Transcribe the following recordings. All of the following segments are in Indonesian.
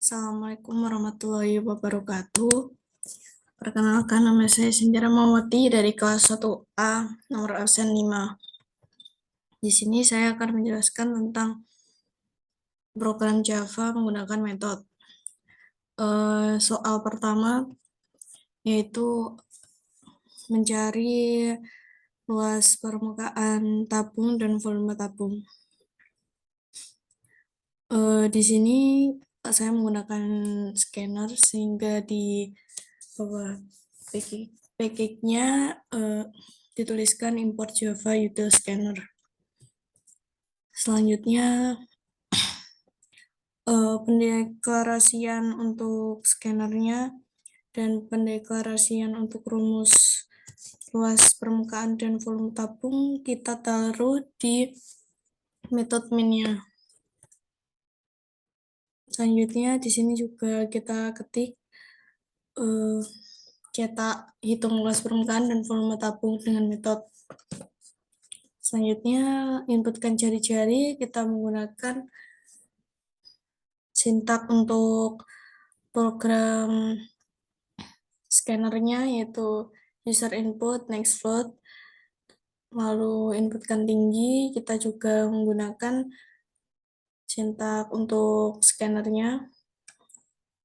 Assalamualaikum warahmatullahi wabarakatuh. Perkenalkan, nama saya Sindira Mawati dari kelas 1A, nomor absen 5. Di sini saya akan menjelaskan tentang program Java menggunakan metode. Soal pertama yaitu mencari luas permukaan tabung dan volume tabung. Di sini saya menggunakan scanner sehingga di bawah package-nya dituliskan import Java util scanner. Selanjutnya pendeklarasian untuk scannernya dan pendeklarasian untuk rumus luas permukaan dan volume tabung kita taruh di metode min-nya. Selanjutnya di sini juga kita ketik cetak hitung luas permukaan dan volume tabung dengan metode. Selanjutnya inputkan jari-jari, kita menggunakan sintak untuk program scannernya yaitu user input, next float, lalu inputkan tinggi, kita juga menggunakan sintak untuk scannernya.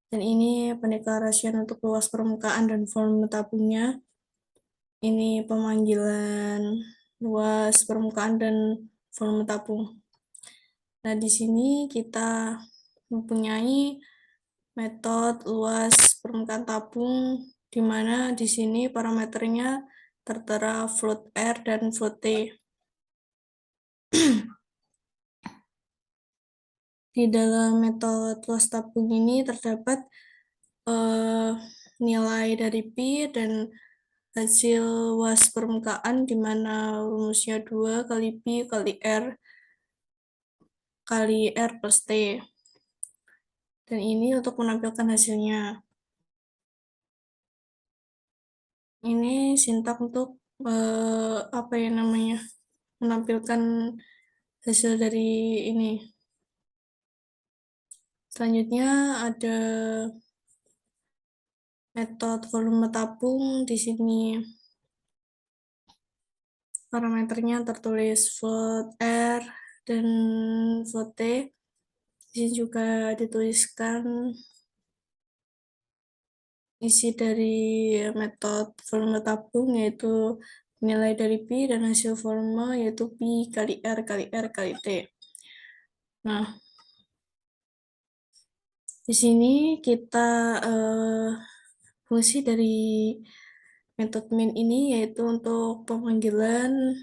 Dan ini pendeklarasian untuk luas permukaan dan volume tabungnya. Ini pemanggilan luas permukaan dan volume tabung. Nah, di sini kita mempunyai metode luas permukaan tabung, di mana di sini parameternya tertera float R dan float T. Di dalam metode luas tabung ini terdapat nilai dari Pi dan hasil luas permukaan, di mana rumusnya 2 kali Pi kali R kali R plus T. Dan ini untuk menampilkan hasilnya. Ini sintak untuk apa ya namanya, menampilkan hasil dari ini. Selanjutnya ada metode volume tabung. Di sini parameternya tertulis float R dan float T. Di sini juga dituliskan isi dari metode volume tabung, yaitu nilai dari Pi dan hasil volume yaitu Pi kali R kali R kali T. Nah, di sini kita fungsi dari metode min ini yaitu untuk pemanggilan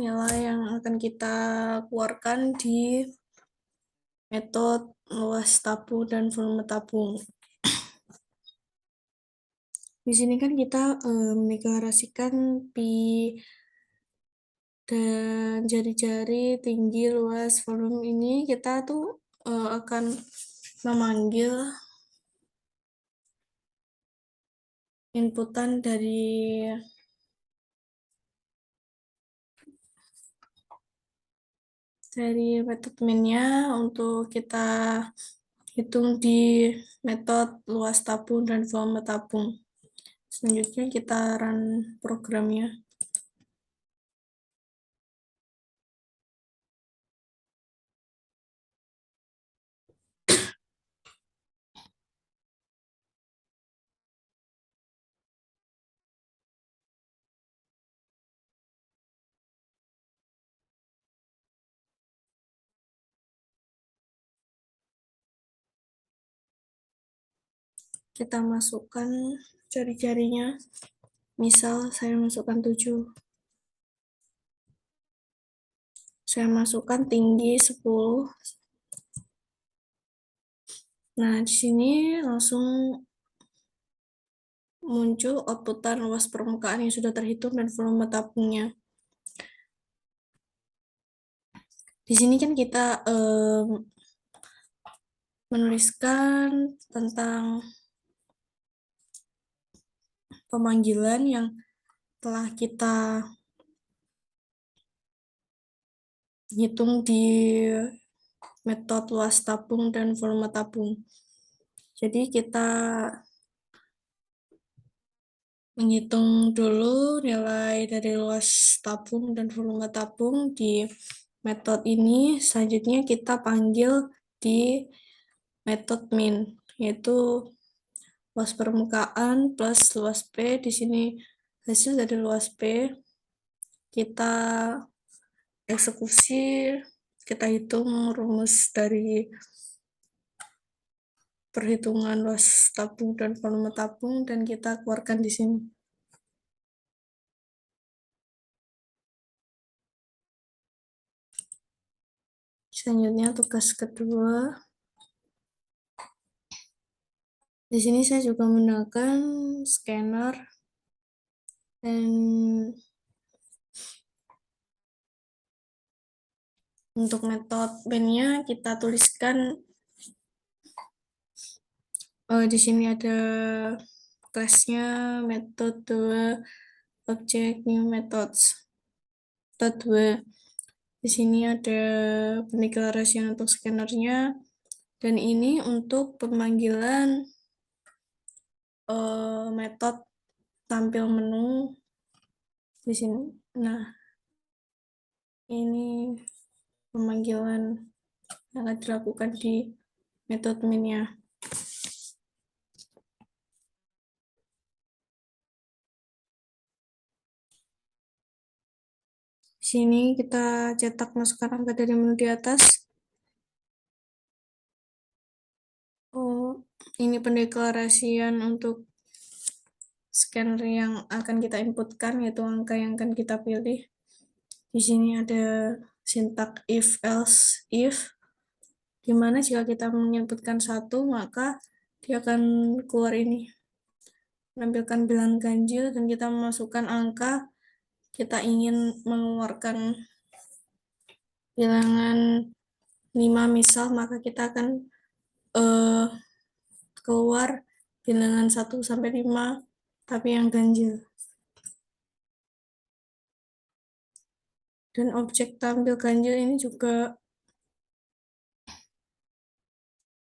nilai yang akan kita keluarkan di metode luas tabung dan volume tabung. Di sini kan kita mendeklarasikan Pi dan jari-jari, tinggi, luas, volume ini kita tuh akan memanggil inputan dari metode min-nya untuk kita hitung di metode luas tabung dan volume tabung. Selanjutnya kita run programnya. Kita masukkan jari-jarinya. Misal saya masukkan 7. Saya masukkan tinggi 10. Nah, di sini langsung muncul outputan luas permukaan yang sudah terhitung dan volume tabungnya. Di sini kan kita menuliskan tentang pemanggilan yang telah kita hitung di metode luas tabung dan volume tabung. Jadi kita menghitung dulu nilai dari luas tabung dan volume tabung di metode ini. Selanjutnya kita panggil di metode min, yaitu luas permukaan plus luas P. Di sini hasil dari luas P. Kita eksekusi, kita hitung rumus dari perhitungan luas tabung dan volume tabung, dan kita keluarkan di sini. Selanjutnya tugas kedua. Di sini saya juga menggunakan scanner, dan untuk metode min-nya kita tuliskan di sini ada kelasnya metode object new methods. Metode 2. Di sini ada pendeklarasian untuk scannernya, dan ini untuk pemanggilan metode tampil menu di sini. Nah, ini pemanggilan yang akan dilakukan di metode min-nya. Di sini kita cetak masukkan angka dari menu di atas. Ini pendeklarasian untuk scanner yang akan kita inputkan, yaitu angka yang akan kita pilih. Di sini ada sintak if else if, di mana jika kita menyebutkan 1, maka dia akan keluar ini, menampilkan bilangan ganjil, dan kita memasukkan angka. Kita ingin mengeluarkan bilangan 5 misal, maka kita akan keluar bilangan 1 sampai 5, tapi yang ganjil. Dan objek tampil ganjil ini juga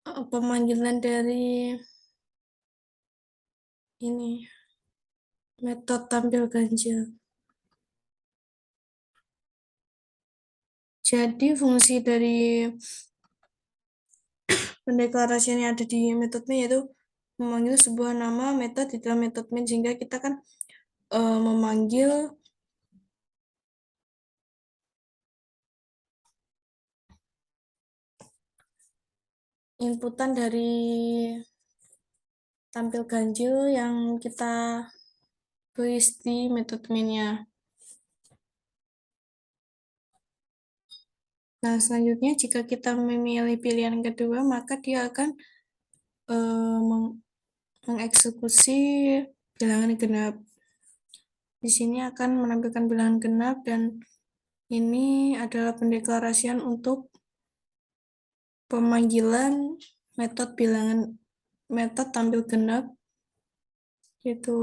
pemanggilan dari ini, metode tampil ganjil. Jadi fungsi dari pendeklarasian yang ada di metode min yaitu memanggil sebuah nama metode di dalam metode min, sehingga kita kan memanggil inputan dari tampil ganjil yang kita tulis di metode min-nya. Nah, selanjutnya jika kita memilih pilihan kedua, maka dia akan mengeksekusi bilangan genap. Di sini akan menampilkan bilangan genap, dan ini adalah pendeklarasian untuk pemanggilan metode tampil genap, yaitu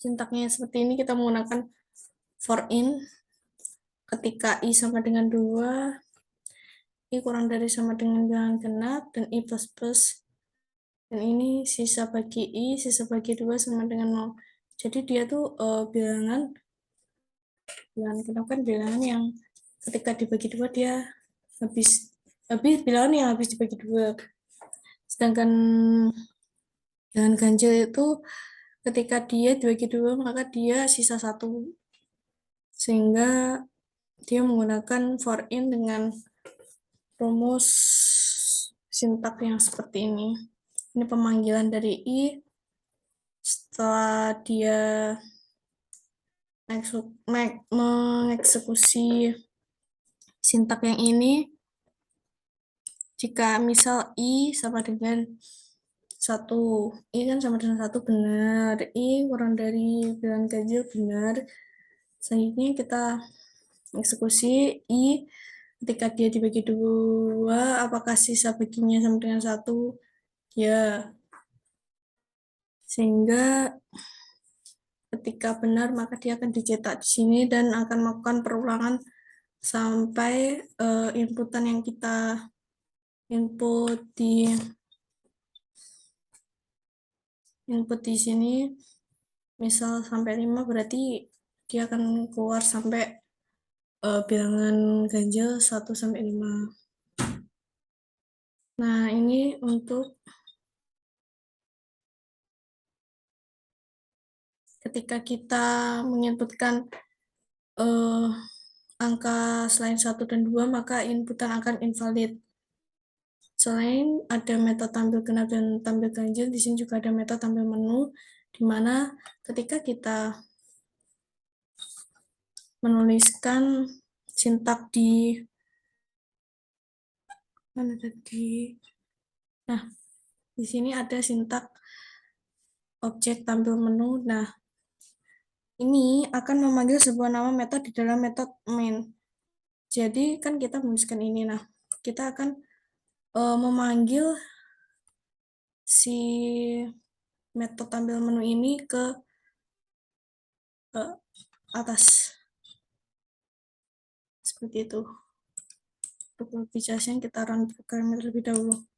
sintaknya seperti ini. Kita menggunakan for in ketika i sama dengan 2, i kurang dari sama dengan bilangan genap, dan i plus plus, dan ini sisa bagi i, sisa bagi 2 sama dengan 0. Jadi dia tuh bilangan genap kan bilangan yang ketika dibagi 2 dia habis bilangan yang habis dibagi 2. Sedangkan bilangan ganjil itu ketika dia dibagi 2 maka dia sisa 1, sehingga dia menggunakan for in dengan rumus sintak yang seperti ini. Ini pemanggilan dari i. Setelah dia mengeksekusi sintak yang ini, jika misal i sama dengan 1, i kan sama dengan 1 benar, i kurang dari bilangan ganjil benar. Selanjutnya kita eksekusi i ketika dia dibagi 2, apakah sisa baginya sama dengan 1? Ya. Sehingga ketika benar maka dia akan dicetak di sini dan akan melakukan perulangan sampai inputan yang kita input di sini misal sampai 5, berarti dia akan keluar sampai bilangan ganjil 1 sampai 5. Nah, ini untuk ketika kita menginputkan angka selain 1 dan 2, maka inputan akan invalid. Selain ada metode tampil genap dan tampil ganjil, di sini juga ada metode tampil menu, di mana ketika kita menuliskan sintak di mana tadi? Nah, di sini ada sintak objek tampil menu. Nah, ini akan memanggil sebuah nama metode di dalam metode main. Jadi kan kita menuliskan ini. Nah, kita akan memanggil si metode tampil menu ini ke atas. Seperti itu. Untuk lebih jelasnya kita run program terlebih dahulu.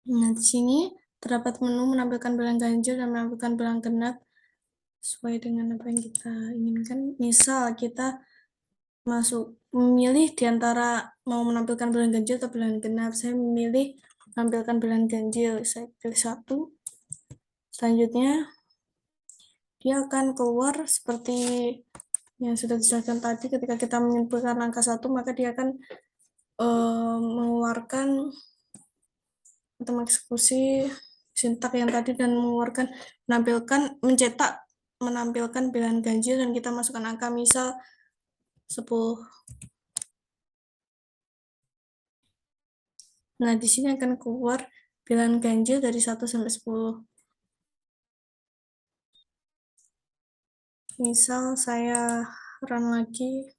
Nah, di sini terdapat menu menampilkan bilangan ganjil dan menampilkan bilangan genap sesuai dengan apa yang kita inginkan. Misal kita memilih di antara mau menampilkan bilangan ganjil atau bilangan genap. Saya memilih menampilkan bilangan ganjil. Saya pilih 1. Selanjutnya dia akan keluar seperti yang sudah dijelaskan tadi. Ketika kita menginputkan angka 1, maka dia akan mengeluarkan atau mengeksekusi sintak yang tadi dan menampilkan bilangan ganjil, dan kita masukkan angka misal 10. Nah, di sini akan keluar bilangan ganjil dari 1 sampai 10. Misal saya run lagi.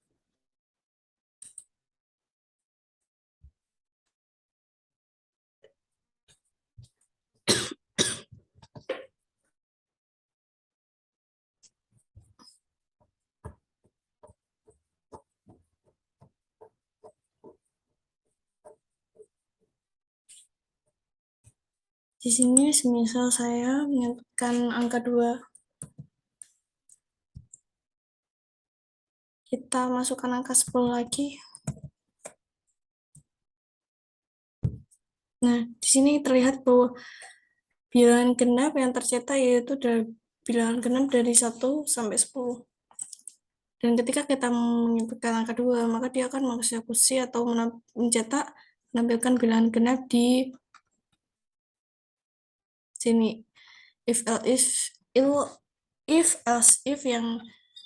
Di sini semisal saya menginputkan angka 2. Kita masukkan angka 10 lagi. Nah, di sini terlihat bahwa bilangan genap yang tercetak yaitu bilangan genap dari 1 sampai 10. Dan ketika kita menginputkan angka 2, maka dia akan mengeksekusi atau menampilkan bilangan genap di sini. If else if yang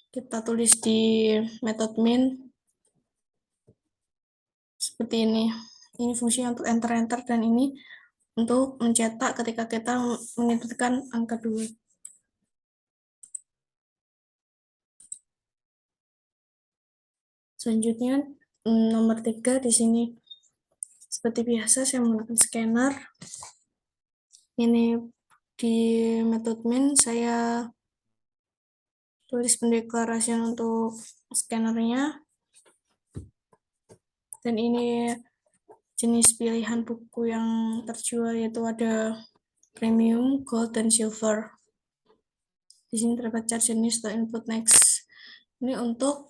kita tulis di metode main seperti ini. Ini fungsi untuk enter, dan ini untuk mencetak ketika kita menginputkan angka 2. Selanjutnya nomor 3 di sini. Seperti biasa saya menggunakan scanner. Ini di metode main saya tulis pendeklarasian untuk scannernya. Dan ini jenis pilihan buku yang terjual, yaitu ada premium, gold, dan silver. Di sini terdapat chart jenis atau input next. Ini untuk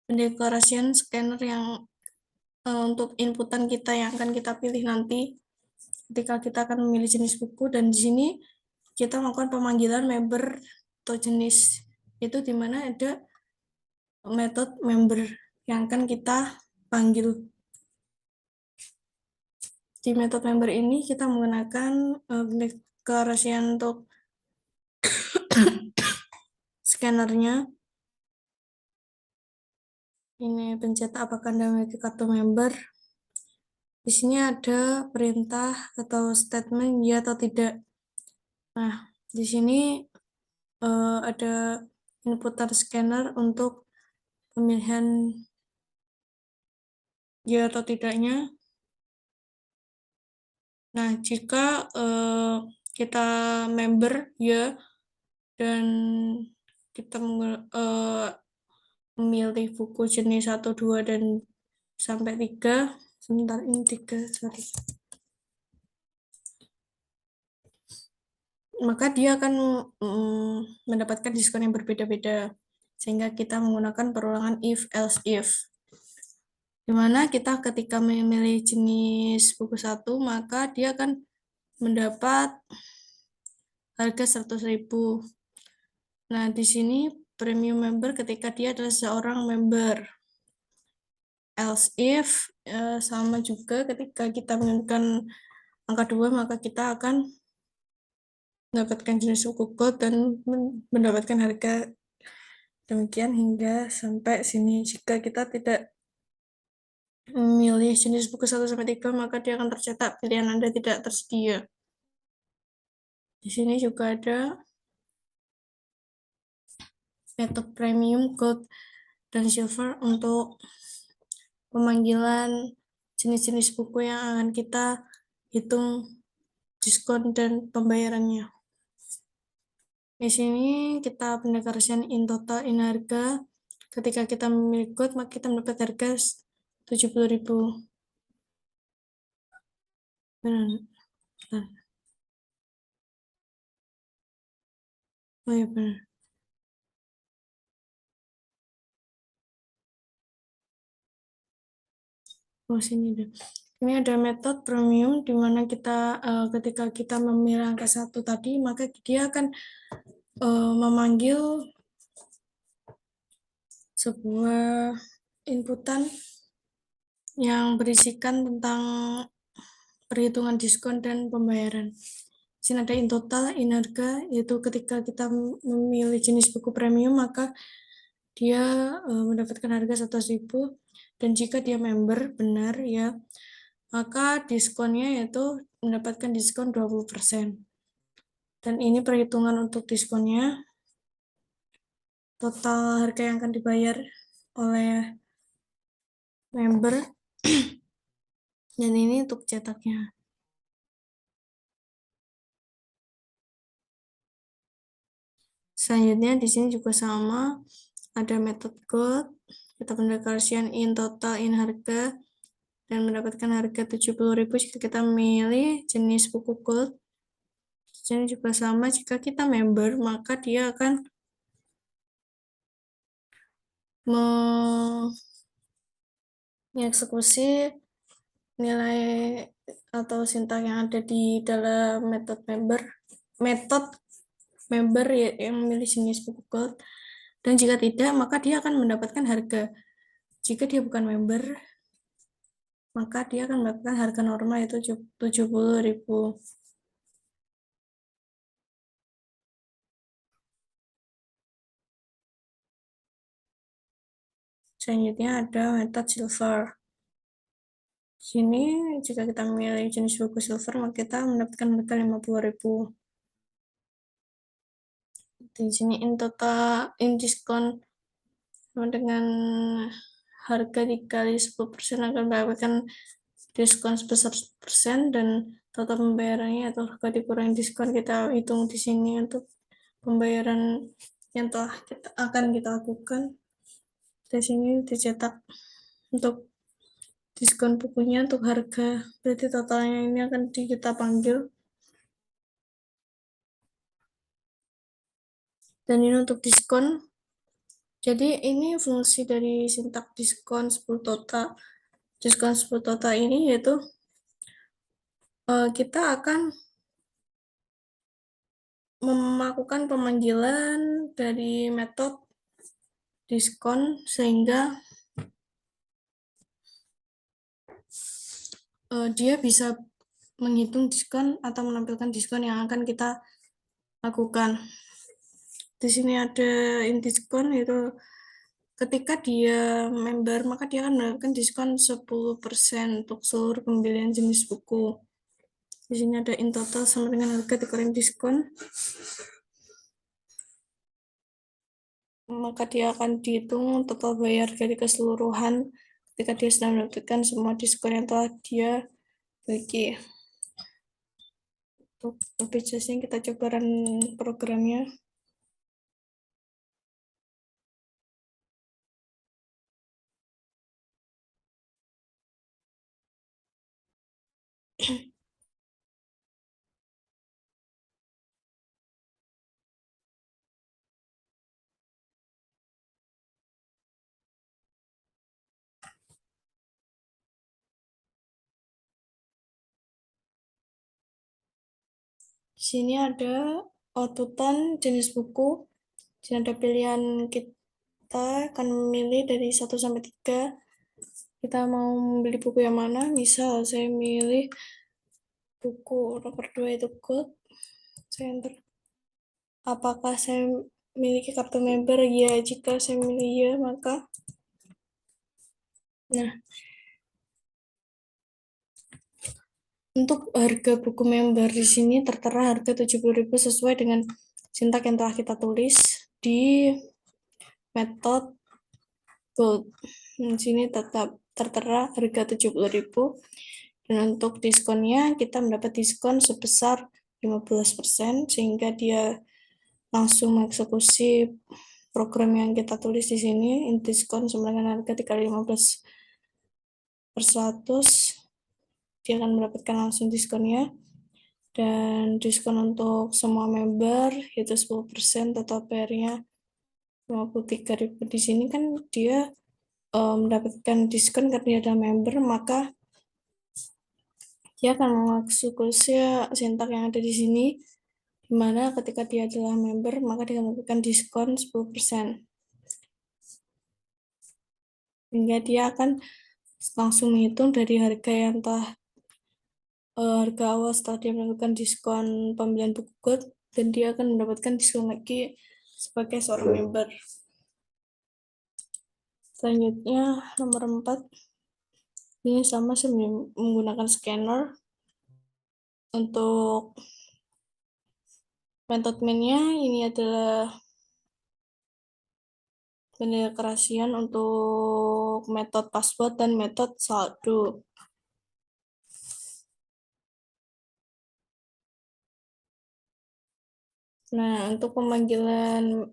pendeklarasian scanner yang untuk inputan kita yang akan kita pilih nanti ketika kita akan memilih jenis buku. Dan di sini kita melakukan pemanggilan member atau jenis, itu di mana ada metode member yang akan kita panggil. Di metode member ini kita menggunakan pendeklarasian untuk scannernya. Ini pencetak apakah Anda memiliki kartu member. Di sini ada perintah atau statement ya atau tidak. Nah, Di sini ada inputan scanner untuk pemilihan ya atau tidaknya. Nah, jika kita member ya dan kita memilih buku jenis 1, 2, dan sampai 3, sebentar ini 3, sorry. Maka dia akan mendapatkan diskon yang berbeda-beda, sehingga kita menggunakan perulangan if, else, if. Dimana kita ketika memilih jenis buku 1, maka dia akan mendapat harga 100.000. Nah, di sini premium member ketika dia adalah seorang member. Else if sama juga ketika kita menggunakan angka 2, maka kita akan mendapatkan jenis buku gold dan mendapatkan harga demikian hingga sampai sini. Jika kita tidak memilih jenis buku 1 sampai 3, maka dia akan tercetak pilihan Anda tidak tersedia. Di sini juga ada metode premium, gold, dan silver untuk pemanggilan jenis-jenis buku yang akan kita hitung diskon dan pembayarannya. Di sini kita pendeklarasian in total in harga. Ketika kita memilih gold, maka kita mendapat harga 70.000. Benar. Oh ya benar. Oh sini deh. Ini ada metode premium di mana kita ketika kita memilih angka 1 tadi, maka dia akan memanggil sebuah inputan yang berisikan tentang perhitungan diskon dan pembayaran. Di sini ada in total, in harga, yaitu ketika kita memilih jenis buku premium, maka dia mendapatkan harga 100.000, dan jika dia member benar ya, maka diskonnya yaitu mendapatkan diskon 20%. Dan ini perhitungan untuk diskonnya, total harga yang akan dibayar oleh member, dan ini untuk cetaknya. Selanjutnya di sini juga sama, ada metode gold, kita pendeklarasian in total in harga dan mendapatkan harga 70.000 jika kita memilih jenis buku gold. Di sini juga sama, jika kita member maka dia akan mengeksekusi nilai atau sintak yang ada di dalam metode member yang memilih jenis buku gold, dan jika tidak maka dia akan mendapatkan harga. Jika dia bukan member, maka dia akan mendapatkan harga normal yaitu 70.000. Selanjutnya ada metode silver. Di sini jika kita memilih jenis buku silver, maka kita mendapatkan harga 50.000. Di sini in total in diskon dengan harga dikali 10% akan mendapatkan diskon sebesar 10%, dan total pembayarannya atau harga dikurangi diskon kita hitung di sini untuk pembayaran yang telah akan kita lakukan. Di sini dicetak untuk diskon bukunya untuk harga, berarti totalnya ini akan kita panggil. Dan ini untuk diskon. Jadi ini fungsi dari sintak diskon 10 total. Diskon 10 total ini yaitu kita akan melakukan pemanggilan dari metode diskon sehingga dia bisa menghitung diskon atau menampilkan diskon yang akan kita lakukan. Di sini ada in diskon, yaitu ketika dia member maka dia akan mendapatkan diskon 10% untuk seluruh pembelian jenis buku. Di sini ada in total sama dengan harga dikurangi diskon. Maka dia akan dihitung total bayar dari keseluruhan ketika dia sudah mendapatkan semua diskon yang telah dia miliki. Untuk lebih jelasnya kita coba run programnya. Di sini ada outputan jenis buku. Di sini ada pilihan, kita akan memilih dari 1 sampai 3. Kita mau membeli buku yang mana? Misal saya milih buku nomor 2 itu Gold. Saya enter. Apakah saya memiliki kartu member? Ya, jika saya memilih ya, maka untuk harga buku member di sini tertera harga 70.000 sesuai dengan sintak yang telah kita tulis di metode Gold. Di sini tetap tertera harga 70.000 dan untuk diskonnya kita mendapat diskon sebesar 15% sehingga dia langsung mengeksekusi program yang kita tulis di sini. Diskon sama dengan harga dikali 15/100, dia akan mendapatkan langsung diskonnya. Dan diskon untuk semua member itu 10%, total bayarnya 53.000. Di sini kan dia mendapatkan diskon karena dia ada member, maka dia akan mengeksekusi sintak yang ada di sini, di mana ketika dia adalah member, maka dia akan mendapatkan diskon 10%. Sehingga dia akan langsung menghitung dari harga yang telah harga awal setelah dia melakukan diskon pembelian buku Gold, dan dia akan mendapatkan diskon lagi sebagai seorang member. Selanjutnya nomor 4, ini sama, saya menggunakan scanner. Untuk metode mainnya ini adalah pendelegasian untuk metode password dan metode saldo. Nah, untuk pemanggilan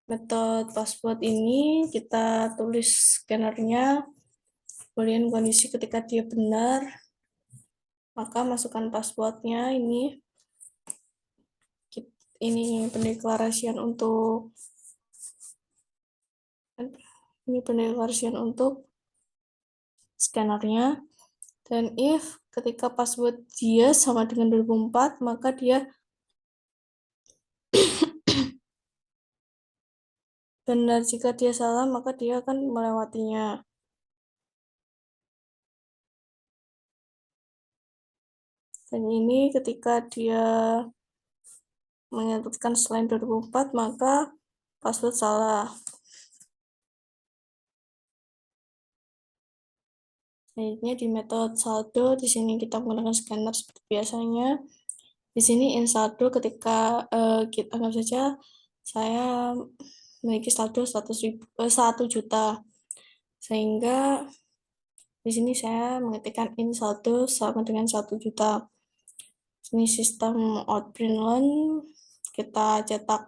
metode password ini kita tulis scannernya, kemudian kondisi ketika dia benar, maka masukkan passwordnya. Ini pendeklarasian untuk scannernya. Dan if ketika password dia sama dengan 2004, maka dia benar. Jika dia salah, maka dia akan melewatinya. Dan ini ketika dia menyebutkan selain 2004, maka password salah. Selanjutnya di metode saldo, di sini kita menggunakan scanner seperti biasanya. Di sini in saldo ketika kita anggap saja saya memiliki saldo 1 juta. Sehingga di sini saya mengetikkan in saldo sama dengan 1 juta. Ini sistem outprint loan, kita cetak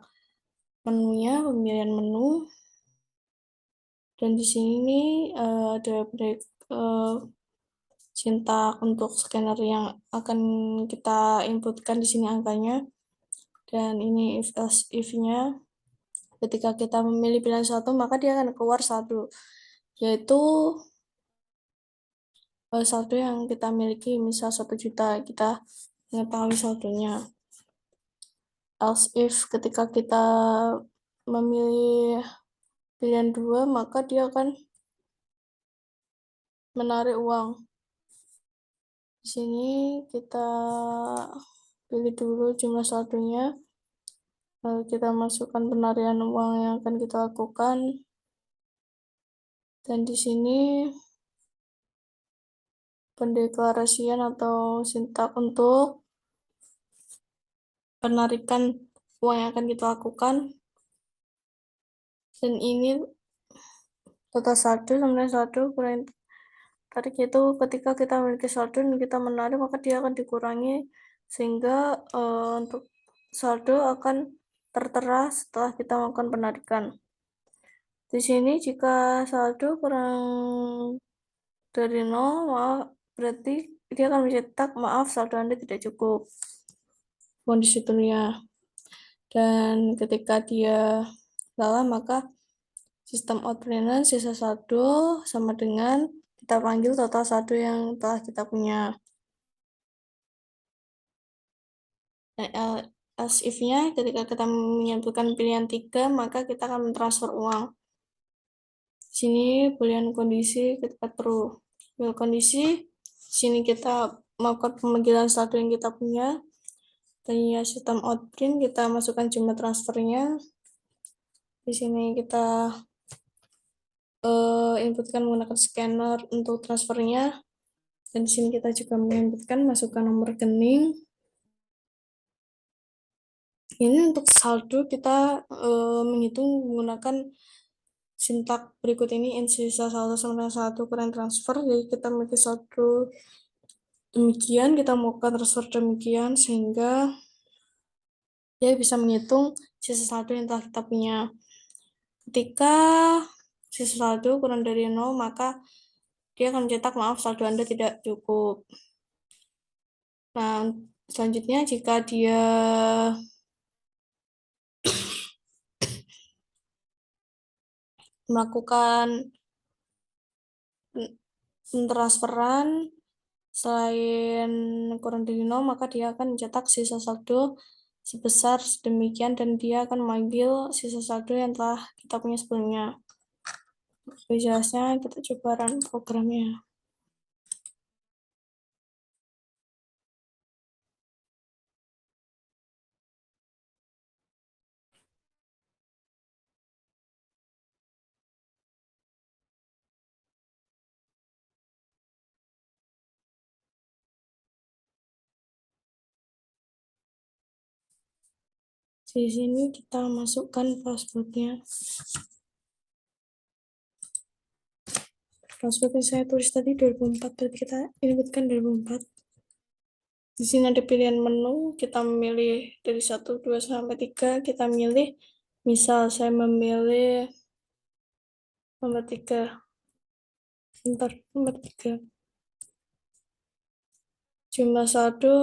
menunya, pemilihan menu, dan di sini ada sintak untuk scanner yang akan kita inputkan di sini angkanya, dan ini if else if-nya. Ketika kita memilih pilihan satu, maka dia akan keluar saldo, yaitu saldo yang kita miliki, misal 1 juta, kita mengetahui saldonya. Else if ketika kita memilih pilihan 2, maka dia akan menarik uang. Di sini kita pilih dulu jumlah saldonya, lalu kita masukkan penarian uang yang akan kita lakukan, dan di sini pendeklarasian atau sintak untuk penarikan uang yang akan kita lakukan. Dan ini total saldo sama saldo kurang tarik itu ketika kita memiliki saldo dan kita menarik maka dia akan dikurangi sehingga untuk saldo akan tertera setelah kita melakukan penarikan. Di sini jika saldo kurang dari 0, berarti dia akan mencetak maaf saldo Anda tidak cukup kondisi dunia. Dan ketika dia salah maka sistem output sisa saldo sama dengan kita panggil total saldo yang telah kita punya. As if-nya ketika kita menyebutkan pilihan 3 maka kita akan mentransfer uang. Sini boolean kondisi ketika true. While kondisi sini kita melakukan pemanggilan saldo yang kita punya. Tadinya sistem outprint kita masukkan jumlah transfernya. Di sini kita inputkan menggunakan scanner untuk transfernya. Dan di sini kita juga menginputkan masukkan nomor rekening. Ini untuk saldo kita menghitung menggunakan sintak berikut ini, sisa saldo sama dengan saldo kurang transfer. Jadi kita memiliki saldo demikian, kita melakukan transfer demikian sehingga dia bisa menghitung sisa saldo yang telah kita punya. Ketika sisa saldo kurang dari 0 maka dia akan mencetak maaf saldo Anda tidak cukup. Nah, selanjutnya jika dia melakukan transferan selain kurang dari 0 maka dia akan mencetak sisa saldo sebesar sedemikian dan dia akan memanggil sisa saldo yang telah kita punya sebelumnya. Lebih jelasnya kita coba run programnya. Di sini kita masukkan passwordnya. Password yang saya tulis tadi 2004, berarti kita inputkan 2004. Di sini ada pilihan menu, kita memilih dari 1, 2, sampai 3, kita milih, misal saya memilih nomor 3. Nomor 3. Jumlah saldo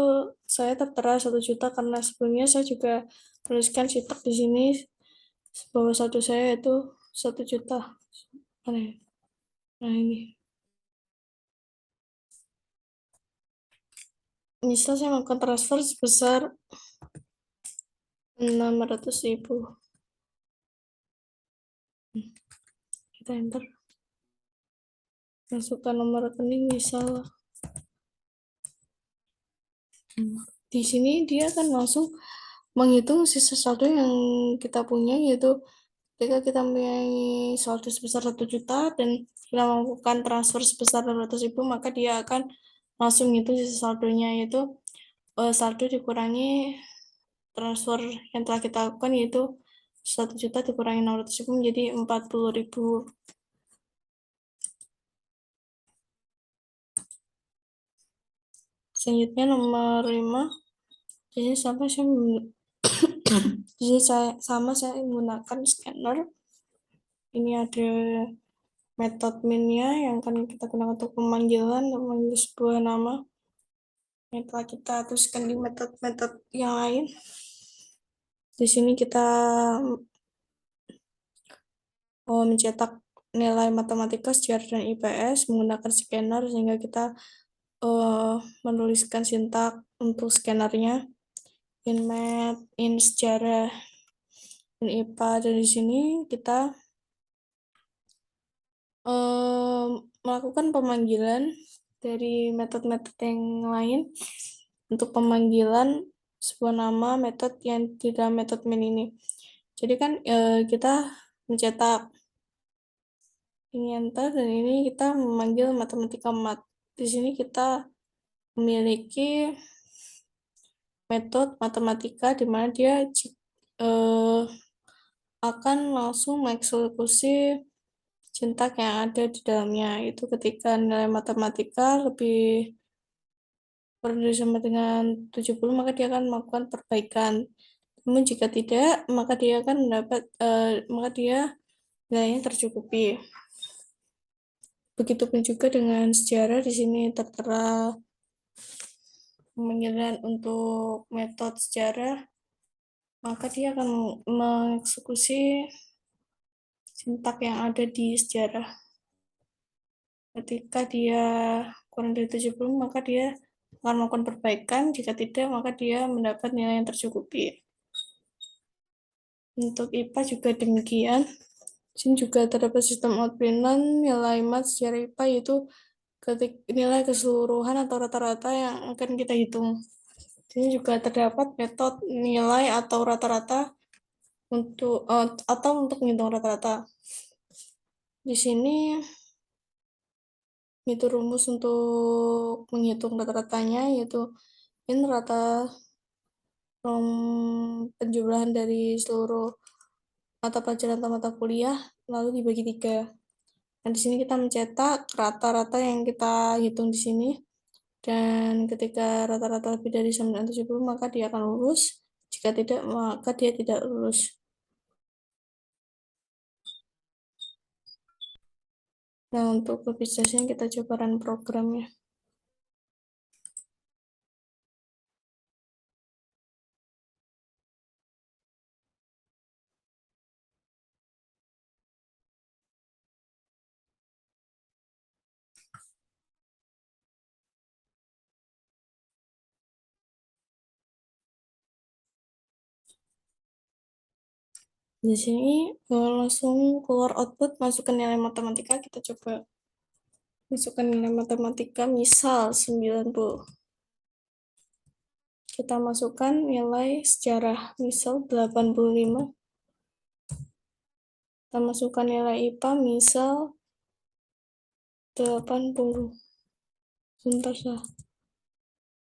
saya tertera 1 juta karena sebelumnya saya juga tuliskan sitak di sini bahwa saldo saya itu 1 juta. Nah ini. Misal saya melakukan transfer sebesar 600.000. Kita enter. Masukkan nomor rekening misal. Di sini dia akan langsung menghitung sisa saldo yang kita punya, yaitu ketika kita mempunyai saldo sebesar 1 juta dan kita melakukan transfer sebesar 600.000 maka dia akan langsung menghitung sisa saldonya, yaitu saldo dikurangi transfer yang telah kita lakukan, yaitu 1 juta dikurangi 600.000 menjadi 40.000. Selanjutnya nomor 5. Jadi saya menggunakan scanner. Ini ada metode min-nya yang akan kita gunakan untuk pemanggilan memanggil sebuah nama yang telah kita tuliskan di metode-metode yang lain. Di sini kita mencetak nilai matematika, sejarah, dan IPS menggunakan scanner sehingga kita menuliskan sintak untuk scannernya in math, in sejarah, in IPA. Dan di sini kita melakukan pemanggilan dari metode-metode yang lain untuk pemanggilan sebuah nama metode yang di dalam metode min ini. Jadi kan kita mencetak ini enter dan ini kita memanggil matematika mat. di sini kita memiliki metode matematika di mana dia akan langsung mengeksekusi sintak yang ada di dalamnya. Itu ketika nilai matematika lebih kurang dari sama dengan 70, maka dia akan melakukan perbaikan. Namun jika tidak, maka dia akan maka dia nilainya tercukupi. Begitupun juga dengan sejarah, di sini tertera pemanggilan untuk metode sejarah, maka dia akan mengeksekusi sintak yang ada di sejarah. Ketika dia kurang dari 70, maka dia akan melakukan perbaikan. Jika tidak, maka dia mendapat nilai yang tercukupi. Untuk IPA juga demikian. Di sini juga terdapat sistem outlinan nilai mat secara IPA, yaitu nilai keseluruhan atau rata-rata yang akan kita hitung. Di sini juga terdapat metode nilai atau rata-rata untuk menghitung rata-rata. Di sini itu rumus untuk menghitung rata-ratanya, yaitu ini rata penjumlahan dari seluruh mata pelajaran atau mata kuliah lalu dibagi 3. Nah, di sini kita mencetak rata-rata yang kita hitung di sini, dan ketika rata-rata lebih dari 970 maka dia akan lulus, jika tidak maka dia tidak lulus. Nah, untuk lebih jelasnya kita coba run programnya. Di sini langsung keluar output, masukkan nilai matematika, kita coba masukkan nilai matematika, misal 90. Kita masukkan nilai sejarah, misal 85. Kita masukkan nilai IPA, misal 80. Sebentar sah.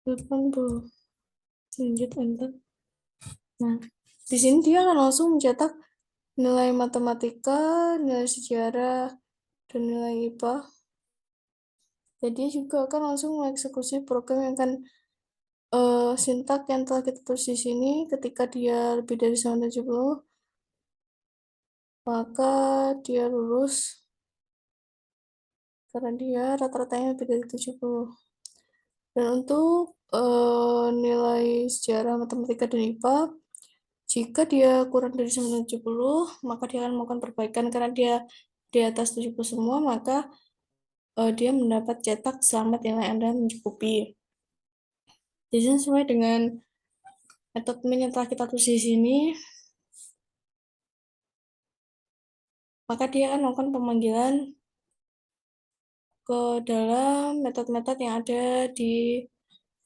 80. Lanjut enter. Nah, di sini dia akan langsung mencetak nilai matematika, nilai sejarah, dan nilai IPA. Jadi dia juga akan langsung mengeksekusi program yang akan sintak yang telah kita tulis di sini. Ketika dia lebih dari 970, maka dia lulus karena dia rata-ratanya lebih dari 70. Dan untuk nilai sejarah, matematika, dan IPA, jika dia kurang dari 970, maka dia akan melakukan perbaikan. Karena dia di atas 70 semua, maka dia mendapat cetak selamat nilai Anda mencukupi. Jadi sesuai dengan metode min yang telah kita tulis di sini, maka dia akan melakukan pemanggilan ke dalam metode-metode yang ada di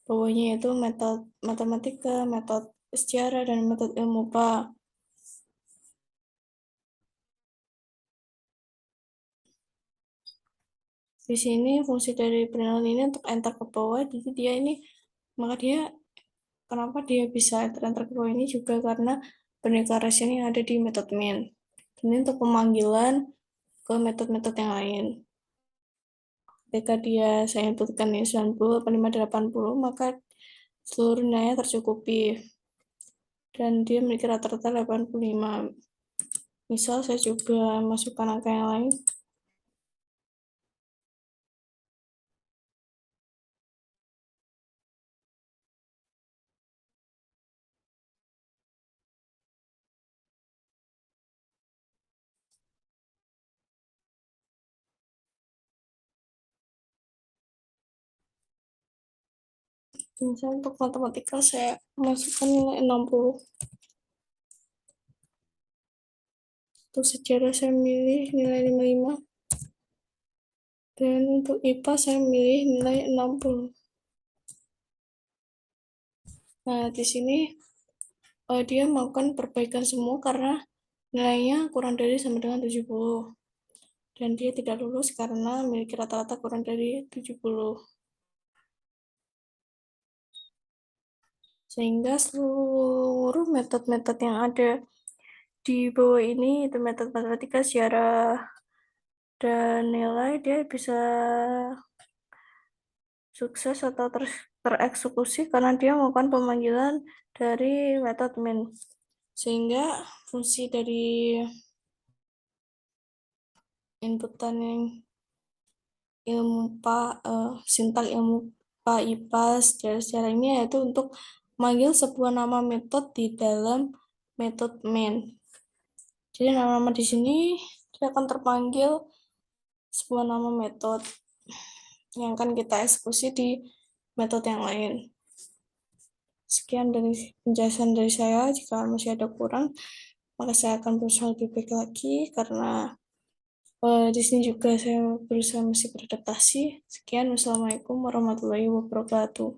bawahnya, yaitu metode matematika, metode sejarah, dan metode ilmu IPA. Di sini fungsi dari penilaian ini untuk enter ke bawah, jadi dia ini, maka dia, kenapa dia bisa enter ke bawah ini juga karena pendeklarasian yang ada di metode min. Ini untuk pemanggilan ke metode-metode yang lain. Ketika saya inputkan ini 90, 85, 80, maka seluruh nilainya tercukupi. Dan dia memiliki rata-rata 85. Misal saya coba masukkan angka yang lain. Misal untuk matematika saya masukkan nilai 60. Untuk sejarah saya milih nilai 55. Dan untuk IPA saya milih nilai 60. Nah, di sini dia melakukan perbaikan semua karena nilainya kurang dari sama dengan 70. Dan dia tidak lulus karena memiliki rata-rata kurang dari 70. Sehingga seluruh metode-metode yang ada di bawah ini, itu metode matematika, sejarah, dan nilai, dia bisa sukses atau tereksekusi karena dia melakukan pemanggilan dari metode min. Sehingga fungsi dari inputan yang ilmu sintak ilmu IPA sejarah ini yaitu untuk memanggil sebuah nama metode di dalam metode main. Jadi nama-nama di sini dia akan terpanggil sebuah nama metode yang akan kita eksekusi di metode yang lain. Sekian dari penjelasan dari saya. Jika masih ada kurang, maka saya akan berusaha lebih baik lagi karena di sini juga saya berusaha masih beradaptasi. Sekian, wassalamualaikum warahmatullahi wabarakatuh.